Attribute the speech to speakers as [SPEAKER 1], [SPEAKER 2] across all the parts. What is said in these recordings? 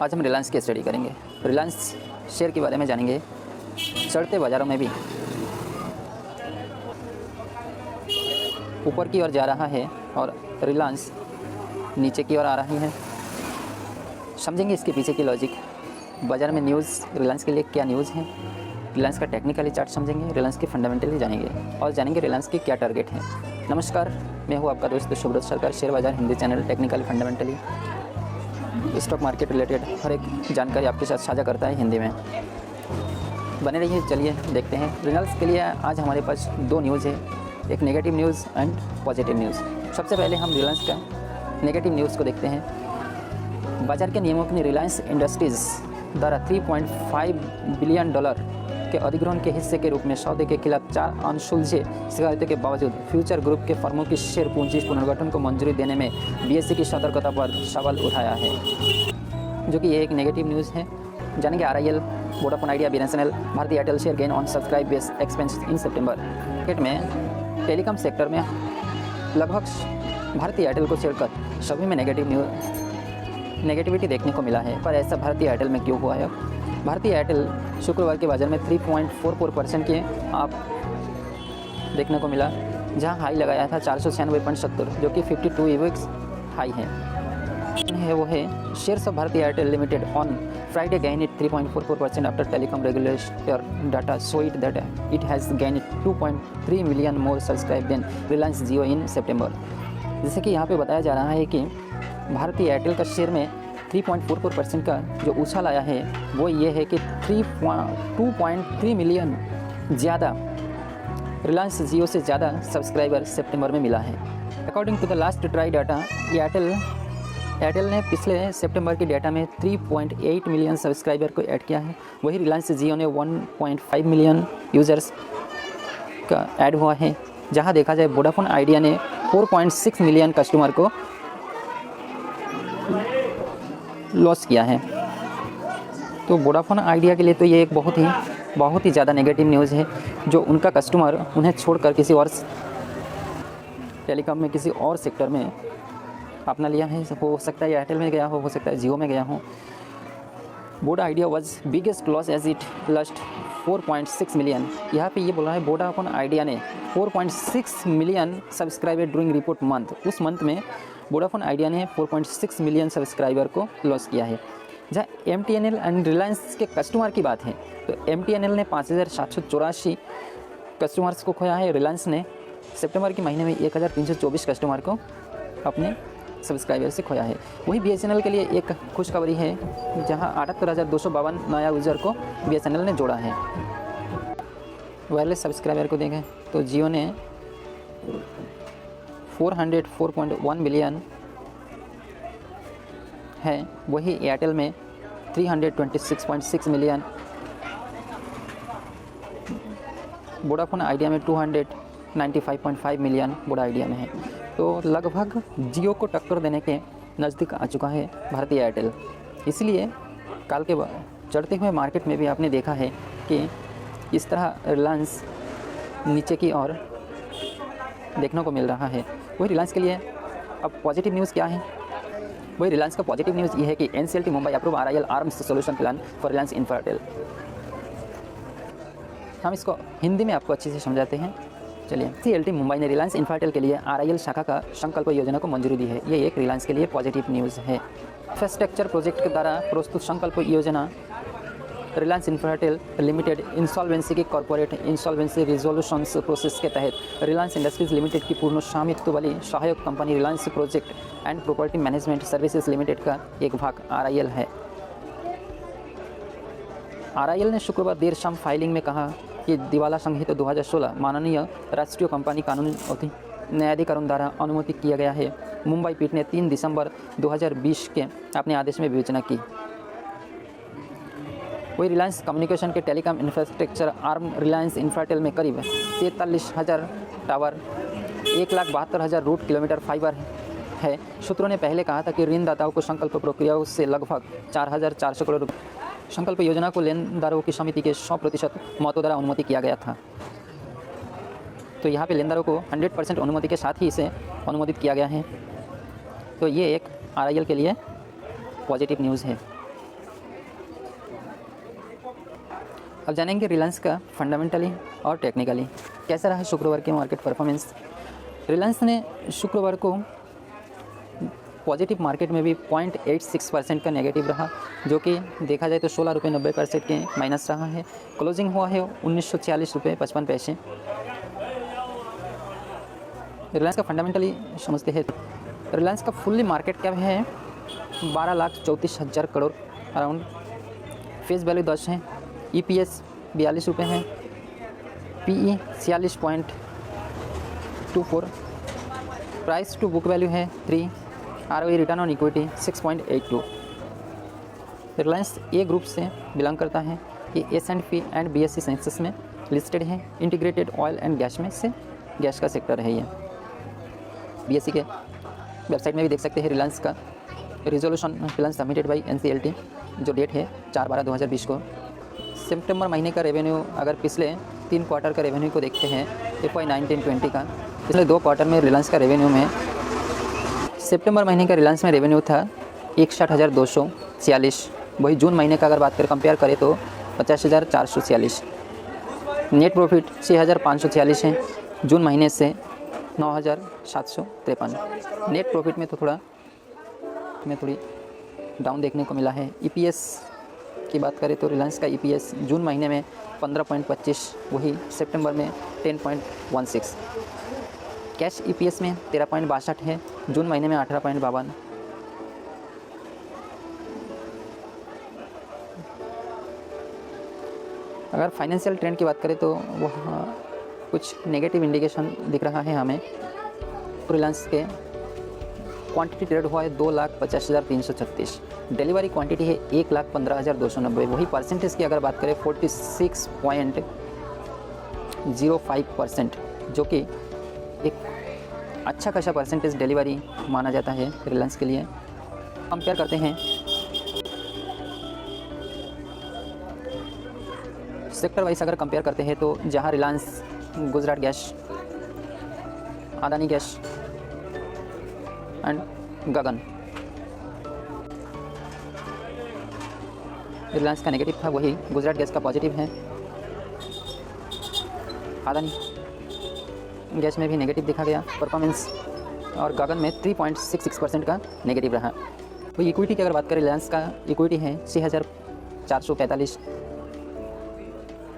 [SPEAKER 1] आज हम रिलायंस की स्टडी करेंगे। रिलायंस शेयर के बारे में जानेंगे। चढ़ते बाज़ारों में भी ऊपर की ओर जा रहा है और रिलायंस नीचे की ओर आ रही है। समझेंगे इसके पीछे की लॉजिक। बाज़ार में न्यूज़ रिलायंस के लिए क्या न्यूज़ है, रिलायंस का टेक्निकली चार्ट समझेंगे, रिलायंस की फंडामेंटली जानेंगे और जानेंगे रिलायंस के क्या टारगेट है। नमस्कार, मैं हूँ आपका दोस्त सुब्रत सरकार। शेयर बाज़ार Hindi channel technically fundamentally stock market related हर एक जानकारी आपके साथ साझा करता है हिंदी में। बने रहिए। चलिए देखते हैं रिलायंस के लिए आज हमारे पास दो न्यूज़ है, एक negative news and positive news. सबसे पहले हम रिलायंस का नेगेटिव न्यूज़ को देखते हैं। बाजार के नियमों में रिलायंस इंडस्ट्रीज़ द्वारा $3.5 बिलियन के अधिग्रहण के हिस्से के रूप में सौदे के खिलाफ 4 अनसुलझे शिकायतों के बावजूद फ्यूचर ग्रुप के फर्मों की शेयर पूंजी पुनर्गठन को मंजूरी देने में बीएसई की सतर्कता पर सवाल उठाया है, जो कि ये एक नेगेटिव न्यूज़ है। जानेंगे RIL, Vodafone Idea, BSNL, Bharti Airtel share gain on subscribe base expense in सितंबर। मार्केट में टेलीकॉम सेक्टर में लगभग भारती एयरटेल को छोड़कर सभी में नेगेटिविटी देखने को मिला है। पर ऐसा भारती एयरटेल में क्यों हुआ है? भारती एयरटेल शुक्रवार के बाजार में 3.44% के आप देखने को मिला, जहां हाई लगाया था 496.70, जो कि 52 वीक्स हाई है। वो है shares of Bharti Airtel limited on Friday gained 3.44% after telecom regulator data show it that it has gained 2.3 million more subscribe than Reliance Jio in सितंबर। जैसे कि यहाँ पे बताया जा रहा है कि भारती एयरटेल का शेयर में 3.44% का जो उछाल आया है वो ये है कि 2.3 मिलियन ज़्यादा रिलायंस जियो से ज़्यादा सब्सक्राइबर सितंबर में मिला है। According to the last TRAI data, Airtel ने पिछले सितंबर के डाटा में 3.8 मिलियन सब्सक्राइबर को ऐड किया है। वही रिलायंस जियो ने 1.5 मिलियन यूज़र्स का ऐड हुआ है। जहां देखा जाए वोडाफोन आइडिया ने 4.6 मिलियन कस्टमर को लॉस किया है। तो वोडाफोन आइडिया के लिए तो ये एक बहुत ही ज़्यादा नेगेटिव न्यूज़ है, जो उनका कस्टमर उन्हें छोड़कर किसी और टेलीकॉम में किसी और सेक्टर में अपना लिया है। हो सकता है एयरटेल में गया हो सकता है जियो में गया हो। Voda Idea was biggest loss as it lost 4.6 million. यहाँ पे ये बोल रहा है वोडाफोन आइडिया ने 4.6 million subscriber during report month. उस मंथ में वोडाफोन आइडिया ने 4.6 मिलियन सब्सक्राइबर को लॉस किया है। जहाँ एमटीएनएल एंड रिलायंस के कस्टमर की बात है तो एमटीएनएल ने 5,784 कस्टमर्स को खोया है। रिलायंस ने सितंबर के महीने में 1,324 कस्टमर को अपने सब्सक्राइबर से खोया है। वही बीएसएनएल के लिए एक खुशखबरी है, जहां 78,252 नया यूज़र को बीएसएनएल ने जोड़ा है। वायरलेस सब्सक्राइबर को देखें तो जियो ने 404.1 मिलियन है। वही एयरटेल में 326.6 मिलियन, वोडाफोन आइडिया में 295.5 मिलियन वोडा आइडिया में है। तो लगभग जियो को टक्कर देने के नज़दीक आ चुका है भारती एयरटेल। इसलिए काल के चढ़ते हुए मार्केट में भी आपने देखा है कि इस तरह रिलायंस नीचे की ओर देखने को मिल रहा है। वही रिलायंस के लिए अब पॉजिटिव न्यूज़ क्या है? वही रिलायंस का पॉजिटिव न्यूज़ ये है कि NCLT Mumbai approve RIL arms solution plan for Reliance Infratel. हम इसको हिंदी में आपको अच्छे से समझाते हैं। चलिए, एनसीएलटी मुंबई ने रिलायंस इंफ्राटेल के लिए आरआईएल शाखा का संकल्प योजना को मंजूरी दी है। ये एक रिलायंस के लिए पॉजिटिव न्यूज़ है। इंफ्रास्ट्रक्चर प्रोजेक्ट के द्वारा प्रस्तुत संकल्प योजना रिलायंस इंफ्राटेल लिमिटेड इंसॉल्वेंसी की कॉर्पोरेट इंसॉल्वेंसी रिजोल्यूशन प्रोसेस के तहत रिलायंस इंडस्ट्रीज लिमिटेड की पूर्ण स्वामित्व वाली सहायक company Reliance project and property management services limited का एक भाग आरआईएल है। आरआईएल ने शुक्रवार देर शाम फाइलिंग में कहा कि दिवाला संहिता 2016 माननीय राष्ट्रीय कंपनी कानून न्यायाधिकरण द्वारा अनुमति किया गया है। मुंबई पीठ ने 3 दिसंबर 2020 के अपने आदेश में विवेचना की। वही रिलायंस कम्युनिकेशन के telecom infrastructure arm Reliance Infratel में करीब 43,000 टावर, 1,72,000 रूट किलोमीटर फाइबर है। सूत्रों ने पहले कहा था कि ऋणदाताओं को संकल्प प्रक्रियाओं से लगभग 4,400 करोड़ संकल्प योजना को लेनदारों की समिति के 100% मतों द्वारा अनुमति किया गया था। तो यहाँ पे लेनदारों को 100% अनुमति के साथ ही इसे अनुमोदित किया गया है। तो ये एक आरआईएल के लिए पॉजिटिव न्यूज़ है। अब जानेंगे रिलायंस का फंडामेंटली और टेक्निकली कैसा रहा शुक्रवार के मार्केट परफॉर्मेंस। रिलायंस ने शुक्रवार को पॉजिटिव मार्केट में भी 0.86% का नेगेटिव रहा, जो कि देखा जाए तो 16 रुपये 90 पैसे के माइनस रहा है। क्लोजिंग हुआ है 1946 रुपये 55 पैसे। रिलायंस का फंडामेंटली समझते हैं। रिलायंस का फुल्ली मार्केट कैप है 12,34,000 करोड़ अराउंड। फेस वैल्यू 10 है। EPS 42 रुपये है। PE 46.24। Price to book value है 3। ROE return on equity 6.82। Reliance A group से बिलोंग करता है। ये S&P एंड BSE सेंसेस में लिस्टेड है। इंटीग्रेटेड ऑयल एंड गैस में से गैस का सेक्टर है ये। BSE के वेबसाइट में भी देख सकते हैं रिलायंस का resolution plan submitted by NCLT, जो डेट है 4/12/2020 को। सितंबर महीने का रेवेन्यू अगर पिछले 3 क्वार्टर का रेवेन्यू को देखते हैं FY 19-20 का, पिछले 2 क्वार्टर में रिलायंस का रेवेन्यू में सितंबर महीने का रिलायंस में रेवेन्यू था 61,246। वही जून महीने का अगर बात करें कंपेयर करें तो 50,446। नेट प्रॉफिट 6,546 है जून महीने से 9,753। नेट प्रॉफिट में तो थोड़ी डाउन देखने को मिला है। EPS की बात करें तो रिलायंस का EPS जून महीने में 15.25, वही सितंबर में 10.16। कैश EPS में 13.62 है, जून महीने में 18.52। अगर फाइनेंशियल ट्रेंड की बात करें तो वह कुछ नेगेटिव इंडिकेशन दिख रहा है हमें। रिलायंस के क्वांटिटी ट्रेड हुआ है 2,50,336। डिलीवरी क्वांटिटी है 1,15,290। वही परसेंटेज की अगर बात करें 46.05%, जो कि एक अच्छा खासा परसेंटेज डिलीवरी माना जाता है रिलायंस के लिए। कंपेयर करते हैं सेक्टर वाइज, अगर कंपेयर करते हैं तो जहां Reliance Gujarat gas, Adani gas and Gagan, Reliance का नेगेटिव था, वही गुजरात गैस का पॉजिटिव है। अदानी गैस में भी नेगेटिव देखा गया परफॉर्मेंस, और गगन में 3.66% का नेगेटिव रहा। तो इक्विटी की अगर बात करें, रिलायंस का इक्विटी है 6,445,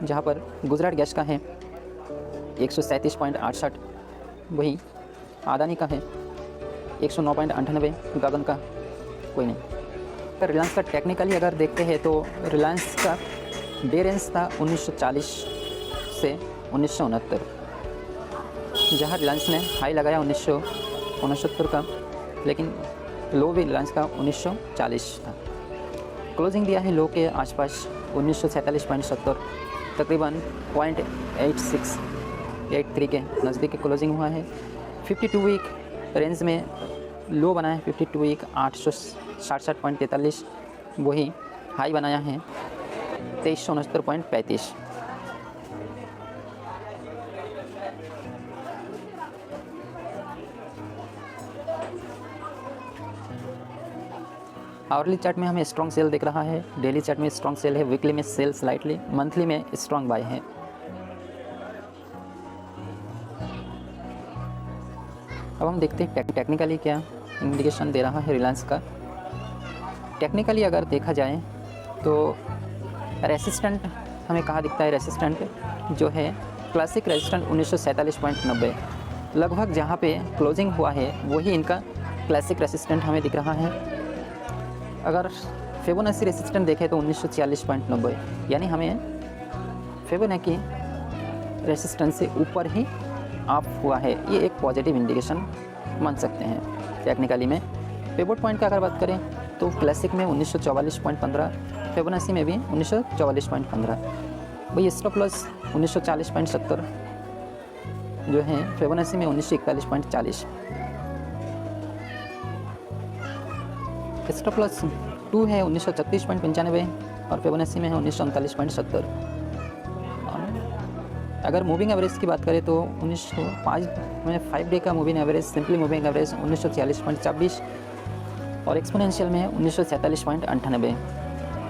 [SPEAKER 1] जहाँ पर गुजरात गैस का है 137.68, वही अदानी का है 109.98, गगन का कोई नहीं। तो रिलायंस का टेक्निकली अगर देखते हैं तो रिलायंस का डे रेंज था 1940 से 1969, जहां रिलायंस ने हाई लगाया 1969 का, लेकिन लो भी रिलायंस का 1940 था। क्लोजिंग दिया है लो के आसपास 1947.70, तकरीबन 0.8683 के नज़दीक क्लोजिंग हुआ है। 52 वीक रेंज में लो बनाया है 52 वीक 867.43, वही हाई बनाया है 2369.35। आवरली चार्ट में हमें स्ट्रॉन्ग सेल दिख रहा है, डेली चार्ट में स्ट्रॉन्ग सेल है, वीकली में सेल स्लाइटली, मंथली में स्ट्रॉन्ग बाय है। अब हम देखते हैं टेक्निकली क्या इंडिकेशन दे रहा है रिलायंस का। टेक्निकली अगर देखा जाए तो रेसिस्टेंट हमें कहाँ दिखता है, रेसिस्टेंट जो है क्लासिक रेजिस्टेंट 1947.90, लगभग जहाँ पे क्लोजिंग हुआ है वही इनका क्लासिक रेसिस्टेंट हमें दिख रहा है। अगर फिबोनाची रेसिस्टेंट देखें तो 1946.90, यानी हमें फिबोनाची रेसिस्टेंस से ऊपर ही अप हुआ है, ये एक पॉजिटिव इंडिकेशन मान सकते हैं टेक्निकली में। पिवट पॉइंट का अगर बात करें तो क्लासिक में 1944.15, फिबोनाची में भी 1944.15, वही स्टॉप लॉस 1940.70 जो है, फिबोनाची में 1941.40। स्टॉप लॉस 2 है 1936.95 और फिबोनाची में है 1939.70। अगर मूविंग एवरेज की बात करें तो 1905 में 5 डे का moving average, simply moving average 1946.26 और एक्सपोनेंशियल में 1947.98,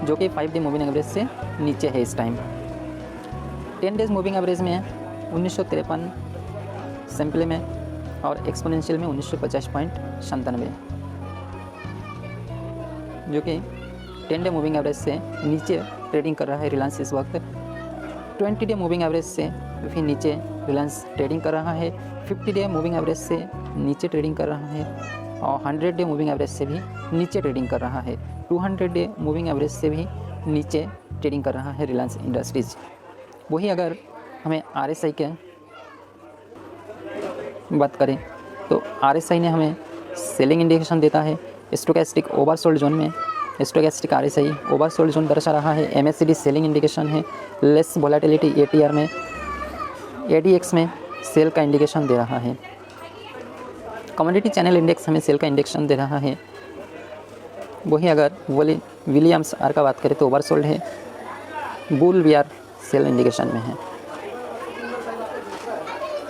[SPEAKER 1] जो कि 5 डे मूविंग एवरेज से नीचे है इस टाइम। 10 डेज़ मूविंग एवरेज में 1953 सिंपल में और एक्सपोनेंशियल में 1950.97, जो कि 10 डे मूविंग एवरेज से नीचे ट्रेडिंग कर रहा है रिलायंस इस वक्त। 20 डे मूविंग एवरेज से भी नीचे रिलायंस ट्रेडिंग कर रहा है। 50 डे मूविंग एवरेज से नीचे ट्रेडिंग कर रहा है और 100 डे मूविंग एवरेज से भी नीचे ट्रेडिंग कर रहा है। 200 डे मूविंग एवरेज से भी नीचे ट्रेडिंग कर रहा है रिलायंस इंडस्ट्रीज़। वही अगर हमें RSI के बात करें तो RSI ने हमें सेलिंग इंडिकेशन देता है। स्टोकेस्टिक ओवरसोल्ड जोन में स्टोकेस्टिक RSI ओवरसोल्ड जोन दर्शा रहा है। MACD सेलिंग इंडिकेशन है। लेस वोलेटिलिटी ATR में, ADX में सेल का इंडिकेशन दे रहा है। कमोडिटी चैनल इंडेक्स हमें सेल का इंडिकेशन दे रहा है। वही अगर विलियम्स आर का बात करें तो ओवरसोल्ड है। बुल बीआर सेल इंडिकेशन में है।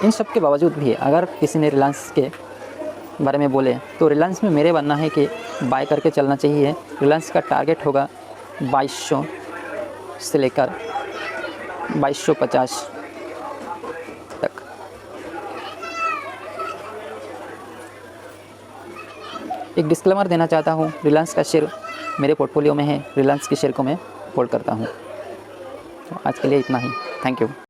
[SPEAKER 1] इन सब के बावजूद भी अगर किसी ने रिलायंस के बारे में बोले तो रिलायंस में मेरे बनना है कि बाय करके चलना चाहिए। रिलायंस का टारगेट होगा 2200 से लेकर 2250 तक। एक डिस्क्लेमर देना चाहता हूँ, रिलायंस का शेयर मेरे पोर्टफोलियो में है। रिलायंस के शेयर को मैं होल्ड करता हूँ। आज के लिए इतना ही। Thank you.